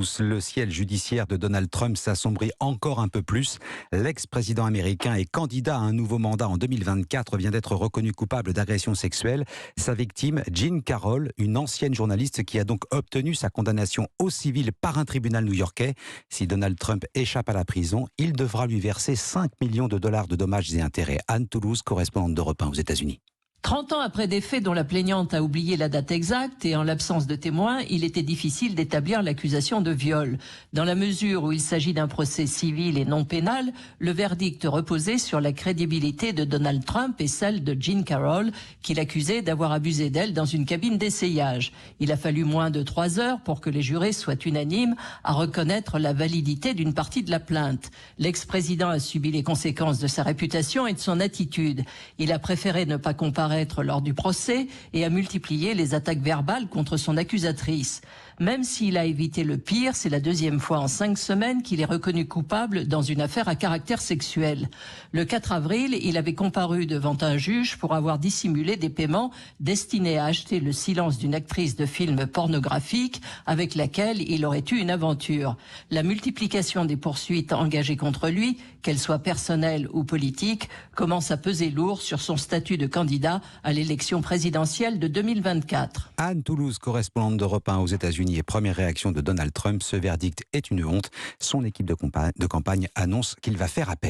Le ciel judiciaire de Donald Trump s'assombrit encore un peu plus. L'ex-président américain et candidat à un nouveau mandat en 2024 vient d'être reconnu coupable d'agression sexuelle. Sa victime, Jean Carroll, une ancienne journaliste qui a donc obtenu sa condamnation au civil par un tribunal new-yorkais. Si Donald Trump échappe à la prison, il devra lui verser 5 millions de dollars de dommages et intérêts. Anne Toulouse, correspondante d'Europe 1 aux États-Unis. 30 ans après des faits dont la plaignante a oublié la date exacte et en l'absence de témoins, il était difficile d'établir l'accusation de viol. Dans la mesure où il s'agit d'un procès civil et non pénal, le verdict reposait sur la crédibilité de Donald Trump et celle de Jean Carroll, qu'il accusait d'avoir abusé d'elle dans une cabine d'essayage. Il a fallu moins de 3 heures pour que les jurés soient unanimes à reconnaître la validité d'une partie de la plainte. L'ex-président a subi les conséquences de sa réputation et de son attitude. Il a préféré ne pas comparaître lors du procès et a multiplié les attaques verbales contre son accusatrice. Même s'il a évité le pire, c'est la deuxième fois en 5 semaines qu'il est reconnu coupable dans une affaire à caractère sexuel. Le 4 avril, il avait comparu devant un juge pour avoir dissimulé des paiements destinés à acheter le silence d'une actrice de film pornographique avec laquelle il aurait eu une aventure. La multiplication des poursuites engagées contre lui, qu'elles soient personnelles ou politiques, commence à peser lourd sur son statut de candidat à l'élection présidentielle de 2024. Anne Toulouse, correspondante d'Europe 1 aux États-Unis et première réaction de Donald Trump, ce verdict est une honte. Son équipe de campagne annonce qu'il va faire appel.